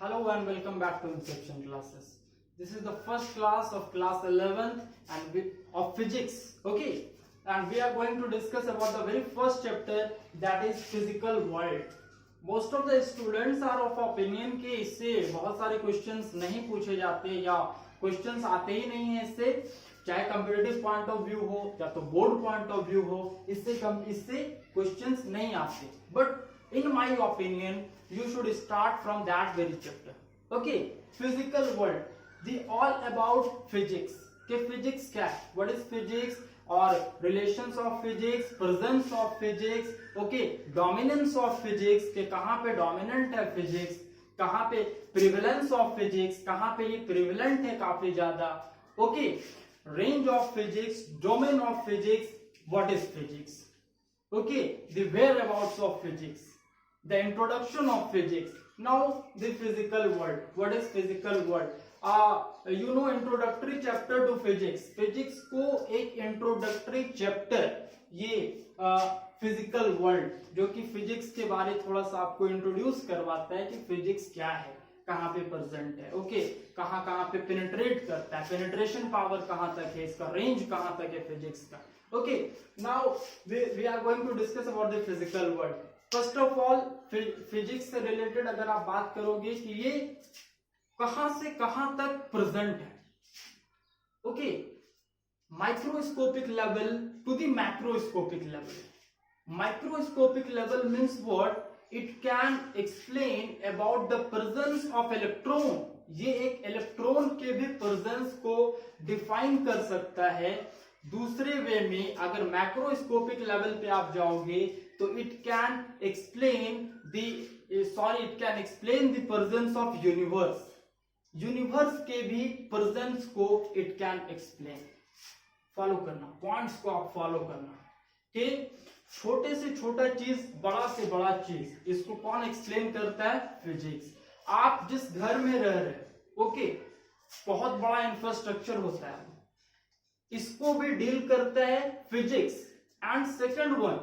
Hello and welcome back to Inception classes. This is the first class of class 11th of physics. Okay, and we are going to discuss about the very first chapter, that is physical world. Most of the students are of opinion कि इससे बहुत सारे questions नहीं पूछे जाते या questions आते ही नहीं है इससे, चाहे कंपेटिटिव पॉइंट ऑफ व्यू हो या तो बोर्ड पॉइंट ऑफ व्यू हो, इससे क्वेश्चंस नहीं आते. But in my opinion you should start from that very chapter. Okay, physical world, the all about physics. कि physics क्या है, what is physics, और relations of physics, presence of physics, okay, dominance of physics, कि कहाँ पे dominant है physics, कहाँ पे prevalence of physics, कहाँ पे ये prevalent है काफी ज्यादा, okay, range of physics, domain of physics, what is physics, okay, the whereabouts of physics, the introduction of physics. Now the physical world. What is physical world? You know introductory chapter to physics. Physics को एक introductory chapter ये physical world जो कि physics के बारे थोड़ा सा आपको introduce करवाता है कि physics क्या है, कहाँ पे present है, okay, कहाँ कहाँ पे penetrate करता है, penetration power कहाँ तक है, इसका range कहाँ तक है physics का. Okay, now we are going to discuss about the physical world. First of all physics से रिलेटेड अगर आप बात करोगे कि ये कहां से कहां तक प्रेजेंट है, okay, microscopic level to the macroscopic level. Microscopic level means what, it can explain about the presence of electron. ये एक इलेक्ट्रॉन के भी प्रेजेंस को डिफाइन कर सकता है. दूसरे वे में अगर मैक्रोस्कोपिक लेवल पे आप जाओगे तो it can explain the presence of universe. Universe के भी प्रेजेंस को इट कैन एक्सप्लेन. फॉलो करना, पॉइंट्स को आप फॉलो करना कि छोटे से छोटा चीज, बड़ा से बड़ा चीज, इसको कौन एक्सप्लेन करता है? फिजिक्स. आप जिस घर में रह रहे हो, ओके, बहुत बड़ा इंफ्रास्ट्रक्चर होता है, इसको भी डील करता है फिजिक्स. एंड सेकंड वन,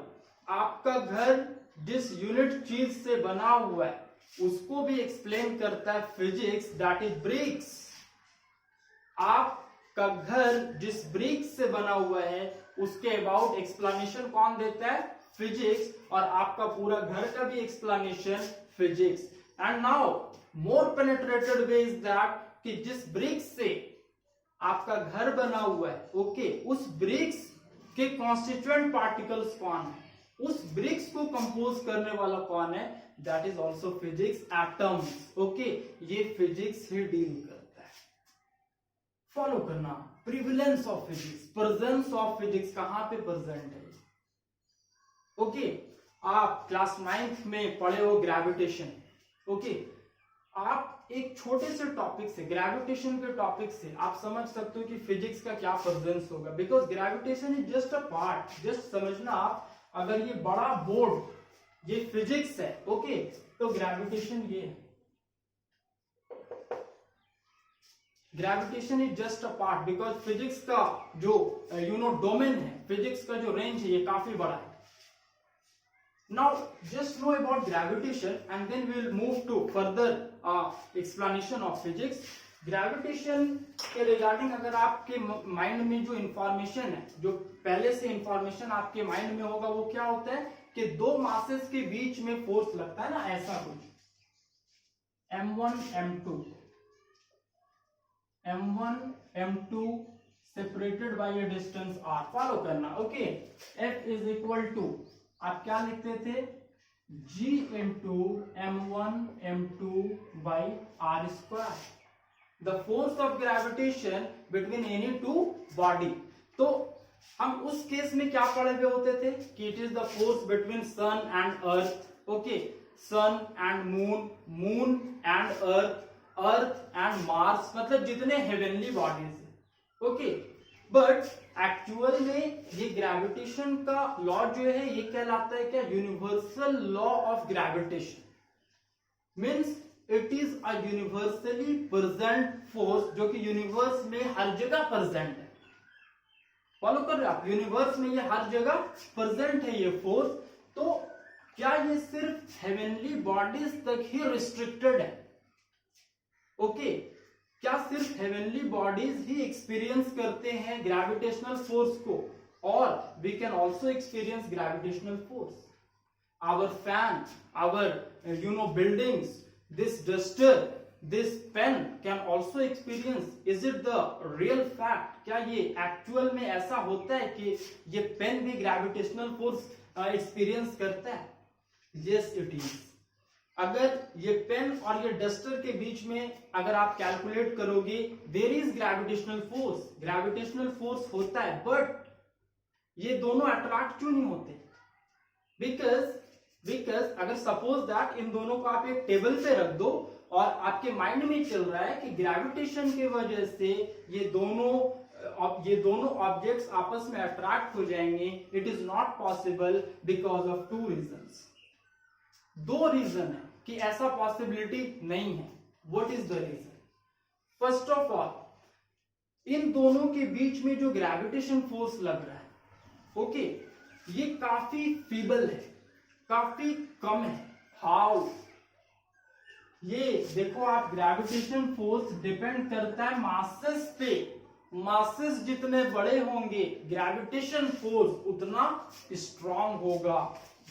आपका घर जिस यूनिट चीज से बना हुआ है उसको भी एक्सप्लेन करता है फिजिक्स, दैट इज ब्रिक्स. आपका घर जिस ब्रिक्स से बना हुआ है उसके अबाउट एक्सप्लेनेशन कौन देता है? फिजिक्स. और आपका पूरा घर का भी explanation physics. And now more penetrated way is that कि जिस ब्रिक्स से आपका घर बना हुआ है, ओके, उस ब्रिक्स के कॉन्स्टिट्यूएंट पार्टिकल्स कौन है, उस ब्रिक्स को कंपोज करने वाला कौन है? That is also physics. Atoms, okay, ये फिजिक्स ही डील करता है. फॉलो करना, prevalence of physics, presence of physics, कहां पे प्रेजेंट है, ओके. आप क्लास 9th में पढ़े हो ग्रेविटेशन, ओके. आप एक छोटे से टॉपिक से, ग्रेविटेशन के टॉपिक से आप समझ सकते हो कि फिजिक्स का क्या प्रेजेंस होगा, because gravitation is just a part. Just समझना आप, अगर ये बड़ा बोर्ड ये फिजिक्स है, ओके, तो ग्रेविटेशन ये है. Gravitation is just a part, because physics का जो डोमेन है, फिजिक्स का जो रेंज है, ये काफी बड़ा है. Now just know about gravitation and then we will move to further explanation of physics. Gravitation के रिगार्डिंग अगर आपके माइंड में जो इंफॉर्मेशन है, जो पहले से इंफॉर्मेशन आपके माइंड में होगा, वो क्या होता है कि दो मासेस के बीच में फोर्स लगता है ना, ऐसा कुछ, M1 M2 separated by a distance r. Follow करना, okay. F is equal to, आप क्या लिखते थे? G इंटू M1 M2 बाई R square. The force of gravitation between any two body. तो हम उस केस में क्या पढ़े हुए होते थे कि it is the force between sun and earth, okay, sun and moon, moon and earth, earth and Mars, मतलब जितने हेवनली बॉडीज है, ओके. बट एक्चुअल में ये ग्रेविटेशन का लॉ जो है ये कहलाता है क्या? Universal law of gravitation. Means it is a universally present force जो कि यूनिवर्स में हर जगह प्रेजेंट है. फॉलो कर रहे आप? यूनिवर्स में ये हर जगह प्रेजेंट है ये फोर्स. तो क्या ये सिर्फ हेवनली बॉडीज तक ही रिस्ट्रिक्टेड है? ओके क्या सिर्फ हेवनली बॉडीज ही एक्सपीरियंस करते हैं ग्रेविटेशनल फोर्स को, और we can also experience gravitational force. Our fan, our buildings, this duster, this pen can also experience. Is it the real fact? क्या ये एक्चुअल में ऐसा होता है कि ये पेन भी ग्रेविटेशनल फोर्स एक्सपीरियंस करता है? Yes, it is. अगर ये पेन और ये डस्टर के बीच में अगर आप कैलकुलेट करोगे, there is gravitational force, gravitational force होता है, बट ये दोनों अट्रैक्ट क्यों नहीं होते? बिकॉज अगर सपोज दैट इन दोनों को आप एक टेबल पे रख दो और आपके माइंड में चल रहा है कि ग्रेविटेशन की वजह से ये दोनों ऑब्जेक्ट्स आपस में अट्रैक्ट हो जाएंगे. It is not possible because of two reasons. दो रीजन है कि ऐसा पॉसिबिलिटी नहीं है. What is the reason? First of all, इन दोनों के बीच में जो ग्रेविटेशन फोर्स लग रहा है, ओके, ये काफी फीबल है, काफी कम है. हाउ? ये देखो आप, ग्रेविटेशन फोर्स डिपेंड करता है मासेस पे. मासेस जितने बड़े होंगे ग्रेविटेशन फोर्स उतना स्ट्रांग होगा.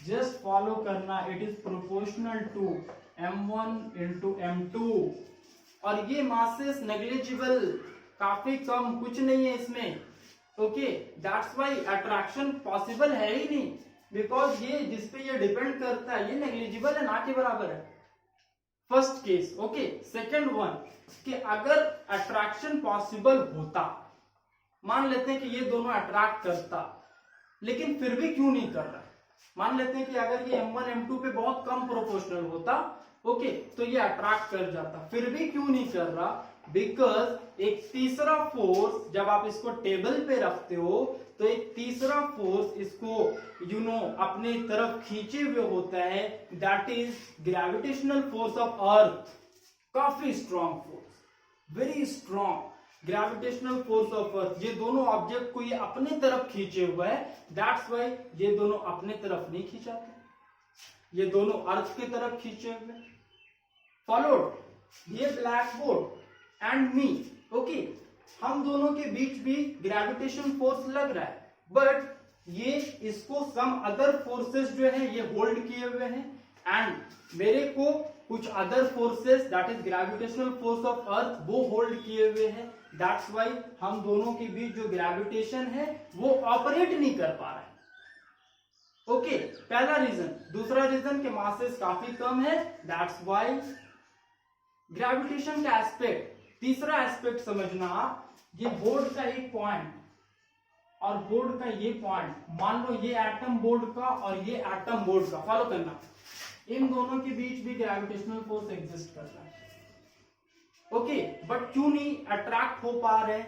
जस्ट फॉलो करना, it is proportional to m1 into m2. और ये मासेस नेग्लिजिबल, काफी कम, कुछ नहीं है इसमें. Okay, that's why attraction possible है ही नहीं, बिकॉज ये जिसपे ये डिपेंड करता है ये नेग्लिजिबल है, ना के बराबर है. First case. Okay, second one, कि अगर अट्रैक्शन पॉसिबल होता, मान लेते हैं कि ये दोनों अट्रैक्ट करता, लेकिन फिर भी क्यों नहीं कर रहा है? मान लेते हैं कि अगर ये m1 m2 पे बहुत कम प्रोपोर्शनल होता, ओके, तो ये अट्रैक्ट कर जाता, फिर भी क्यों नहीं कर रहा? बिकॉज एक तीसरा फोर्स, जब आप इसको टेबल पे रखते हो तो एक तीसरा फोर्स इसको अपने तरफ खींचे हुए होता है. That is gravitational force of earth. काफी strong force, very strong gravitational force of earth. ये दोनों ऑब्जेक्ट को ये अपने तरफ खींचे हुआ है. दैट्स व्हाई ये दोनों अपने तरफ नहीं खींचाते, ये दोनों अर्थ की तरफ खींचे हुए. फॉलोड, ये black board and me, okay, हम दोनों के बीच भी ग्रेविटेशन फोर्स लग रहा है, बट ये इसको सम अदर फोर्सेस जो है ये होल्ड किए हुए हैं, एंड मेरे को कुछ other forces, that is gravitational force of अर्थ, वो होल्ड किए हुए हैं. दैट्स व्हाई हम दोनों के बीच जो ग्रेविटेशन है वो ऑपरेट नहीं कर पा रहा है. ओके, पहला रीजन. दूसरा रीजन कि मासेस काफी कम है, दैट्स व्हाई ग्रेविटेशन का एस्पेक्ट. तीसरा एस्पेक्ट समझना, ये बोर्ड का एक पॉइंट और बोर्ड का ये पॉइंट, मान लो ये एटम बोर्ड का और ये एटम बोर्ड का, फॉलो करना, इन दोनों के बीच भी ग्रेविटेशनल फोर्स एग्जिस्ट करता है. ओके, बट क्यों नहीं अट्रैक्ट हो पा रहे?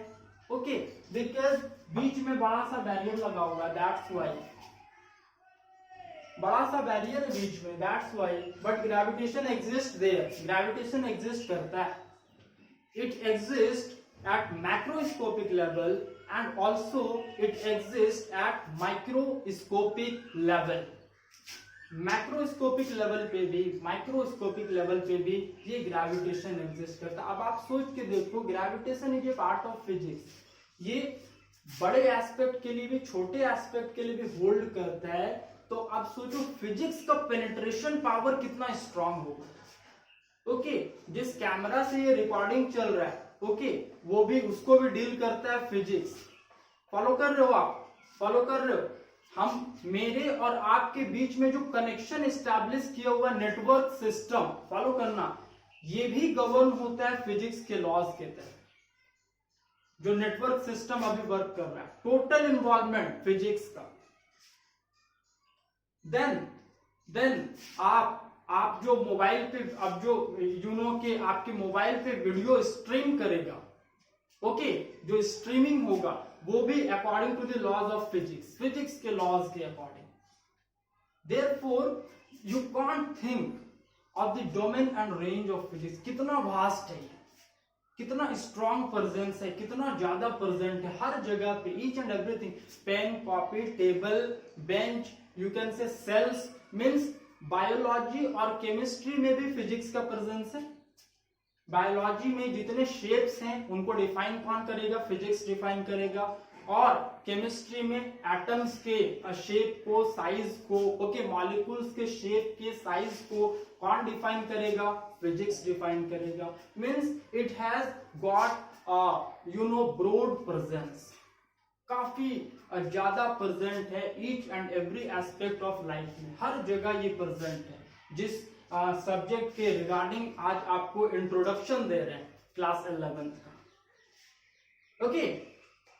ओके, बिकॉज बीच में बड़ा सा बैरियर लगा हुआ है. दैट्स व्हाई बड़ा सा बैरियर है बीच में, that's why. But gravitation exist there, gravitation exist करता है. It exists at macroscopic level and also it exists at microscopic level. Macroscopic level पे भी, माइक्रोस्कोपिक लेवल पे भी ये ग्रेविटेशन एग्जिस्ट करता है. अब आप सोच के देखो, gravitation is a part of physics. ये बड़े एस्पेक्ट के लिए भी, छोटे एस्पेक्ट के लिए भी होल्ड करता है. तो अब सोचो फिजिक्स का पेनिट्रेशन पावर कितना स्ट्रांग होगा. ओके, जिस कैमरा से ये रिकॉर्डिंग चल रहा है, ओके, वो भी, उसको भी डील करता है फिजिक्स. फॉलो कर रहे हो आप? फॉलो कर रहे हो? हम, मेरे और आपके बीच में जो कनेक्शन एस्टैब्लिश किया हुआ नेटवर्क सिस्टम, फॉलो करना, ये भी गवर्न होता है फिजिक्स के लॉज के तहत. जो नेटवर्क सिस्टम अभी वर्क कर रहा है, टोटल इन्वॉल्वमेंट फिजिक्स का. देन आप जो मोबाइल पे, अब जो के आपके मोबाइल पे वीडियो स्ट्रीम करेगा, ओके, जो स्ट्रीमिंग होगा वो भी according to the laws of physics, physics के लॉज के according. Therefore you can't think of the domain and range of physics. कितना वास्ट है, कितना स्ट्रॉन्ग प्रेजेंस है, कितना ज्यादा प्रेजेंट है हर जगह पे, each and everything. Pen, copy, table, bench, you can say cells, means biology और केमिस्ट्री में भी फिजिक्स का प्रेजेंस है. बायोलॉजी में जितने शेप्स हैं उनको डिफाइन कौन करेगा? फिजिक्स डिफाइन करेगा। और केमिस्ट्री में एटम्स के शेप को, साइज को, ओके, मॉलिक्यूल्स के शेप के साइज को कौन डिफाइन करेगा? फिजिक्स डिफाइन करेगा। Means it has got broad presence, काफी ज्यादा प्रेजेंट है each and every aspect of life में, हर जगह ये प्रेजेंट है। जिस सब्जेक्ट के रिगार्डिंग आज आपको इंट्रोडक्शन दे रहे हैं क्लास 11th का, ओके।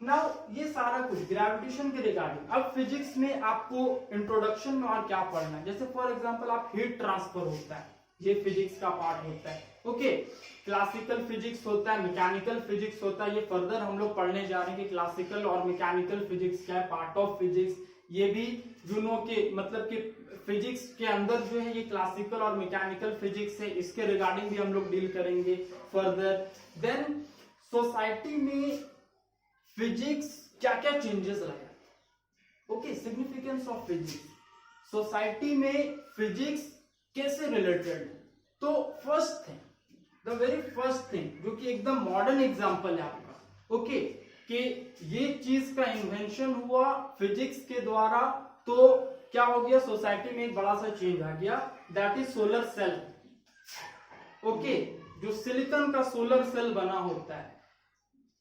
नाउ ये सारा कुछ ग्रेविटेशन के रिगार्डिंग। अब फिजिक्स में आपको इंट्रोडक्शन में और क्या पढ़ना है? जैसे फॉर एग्जांपल आप हीट ट्रांसफर होता है, ये फिजिक्स का पार्ट होता है, ओके। क्लासिकल फिजिक्स होता है, मैकेनिकल फिजिक्स होता है। ये फर्दर हम लोग पढ़ने जा रहे हैं कि क्लासिकल और मैकेनिकल फिजिक्स क्या है, पार्ट ऑफ फिजिक्स। ये भी के मतलब कि फिजिक्स के अंदर जो है ये क्लासिकल और मैकेनिकल फिजिक्स है, इसके रिगार्डिंग भी हम लोग डील करेंगे फर्दर। देन सोसाइटी में फिजिक्स क्या क्या चेंजेस लाया, okay, significance of physics. Society में फिजिक्स कैसे रिलेटेड है? तो first thing, the very first thing जो कि एकदम मॉडर्न एग्जांपल है आपका, ओके, कि ये चीज का इन्वेंशन हुआ फिजिक्स के द्वारा, तो क्या हो गया? सोसाइटी में एक बड़ा सा चेंज आ गया, that is solar cell, okay. जो सिलिकॉन का सोलर सेल बना होता है,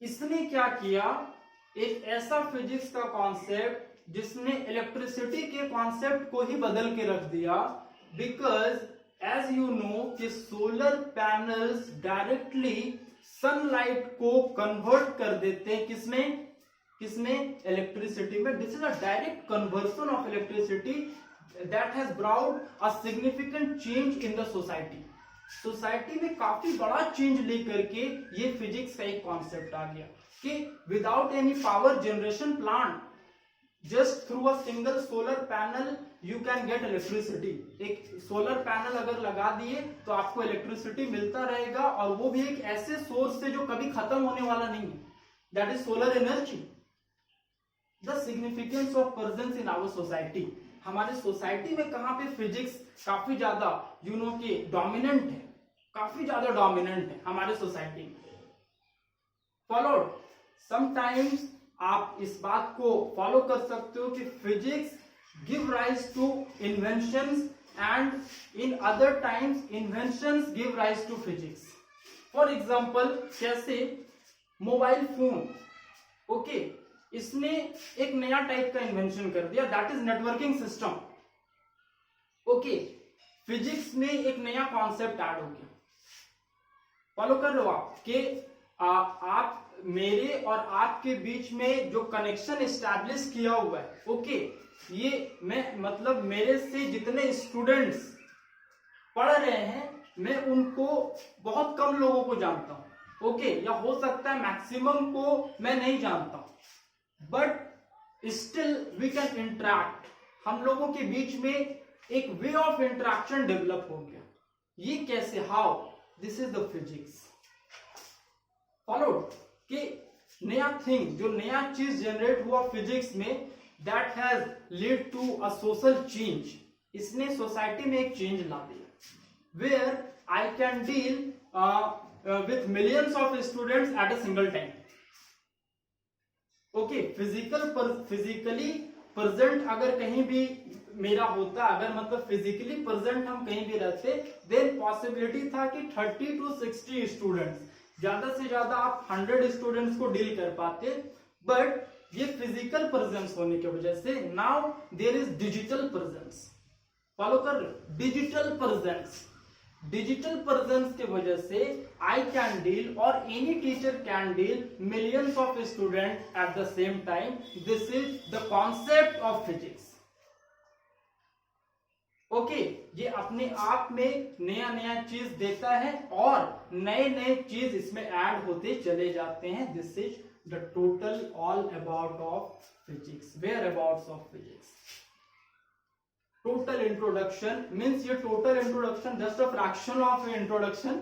इसने क्या किया? एक ऐसा फिजिक्स का कॉन्सेप्ट जिसने इलेक्ट्रिसिटी के कॉन्सेप्ट को ही बदल के रख दिया। बिकॉज एज यू नो कि सोलर पैनल्स डायरेक्टली सनलाइट को कन्वर्ट कर देते हैं, किसमें? इलेक्ट्रिसिटी में। This is a direct conversion of electricity that has brought a significant change in the society. Society में काफी बड़ा चेंज लेकर के ये फिजिक्स का एक कॉन्सेप्ट आ गया कि without any power generation plant, just through a single solar panel you can get electricity. एक सोलर पैनल अगर लगा दिए तो आपको इलेक्ट्रिसिटी मिलता रहेगा, और वो भी एक ऐसे सोर्स से जो कभी खत्म होने वाला नहीं है, that is solar energy. The significance of presence in our society. हमारे सोसाइटी में कहां पे फिजिक्स काफी ज्यादा के डोमिनेंट है, काफी ज्यादा डोमिनेंट है हमारे सोसाइटी में। फॉलोड, समटाइम्स आप इस बात को फॉलो कर सकते हो कि physics give rise to inventions and in other times inventions give rise to physics. For example, कैसे? मोबाइल फोन, ओके, इसने एक नया टाइप का इन्वेंशन कर दिया, that is networking system, okay. Physics में एक नया कॉन्सेप्ट ऐड हो गया। फॉलो कर रहे हो आप कि आप मेरे और आपके बीच में जो कनेक्शन एस्टैब्लिश किया हुआ है, ओके, ये मैं मतलब मेरे से जितने स्टूडेंट्स पढ़ रहे हैं मैं उनको बहुत कम लोगों को जानता हूं, ओके, या हो सकता है मैक्सिमम को मैं नहीं जानता हूं, but still we can interact. हम लोगों के बीच में एक वे ऑफ इंटरैक्शन डेवलप हो गया। ये कैसे? How? This is the physics. Follow कि नया थिंग, जो नया चीज जनरेट हुआ फिजिक्स में, that has lead to a social change. इसने सोसाइटी में एक चेंज ला दिया, where I can deal with millions of students at a single time, okay. Physically present अगर कहीं भी मेरा होता, अगर मतलब फिजिकली प्रेजेंट हम कहीं भी रहते, देन पॉसिबिलिटी था कि 30 to 60 स्टूडेंट्स, ज्यादा से ज्यादा आप 100 स्टूडेंट्स को डील कर पाते। बट ये फिजिकल प्रेजेंस होने की वजह से now there is digital presence. Follow कर, डिजिटल प्रेजेंस। डिजिटल प्रेजेंस की वजह से आई कैन डील और any teacher can deal millions of student at the same time. This is the concept of physics, okay. ये अपने आप में नया नया चीज देता है और नए नए चीज इसमें ऐड होते चले जाते हैं। This is the total all about of physics, whereabouts of physics. Total introduction means ये total introduction just a fraction of introduction,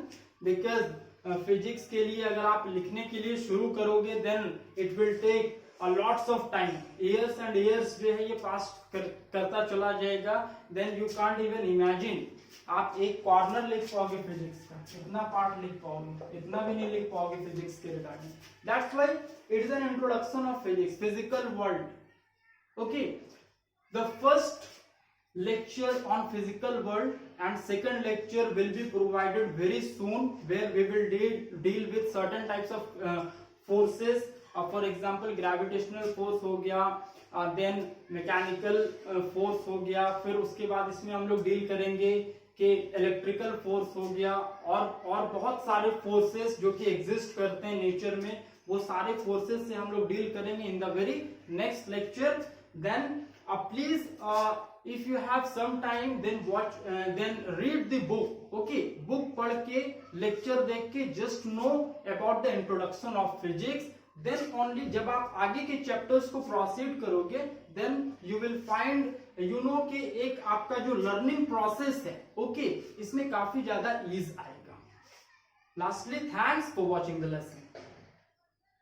because physics के लिए अगर आप लिखने के लिए शुरू करोगे then it will take lots of time, years and years जो है ये पास करता चला जाएगा, then you can't even imagine आप एक कॉर्नर लिख पाओगे फिजिक्स का, इतना पार्ट लिख पाओगे, इतना भी नहीं लिख पाओगे फिजिक्स के regarding. That's why it is an introduction of physics, physical world. Okay, the first lecture on physical world and second lecture will be provided very soon, where we will deal with certain types of forces, for example gravitational force हो गया, then mechanical force हो गया, फिर उसके बाद इसमें हम लोग डील करेंगे कि इलेक्ट्रिकल फोर्स हो गया, और बहुत सारे फोर्सेस जो कि एग्जिस्ट करते हैं नेचर में, वो सारे फोर्सेस से हम लोग डील करेंगे in the very next lecture. Then please if you have some time then watch then read the book. Okay, book पढ़ के lecture देख के just know about the introduction of physics, then only जब आप आगे के chapters को proceed करोगे then you will find you know कि एक आपका जो learning process है, okay, इसमें काफी ज्यादा ease आएगा. Lastly, thanks for watching the lesson.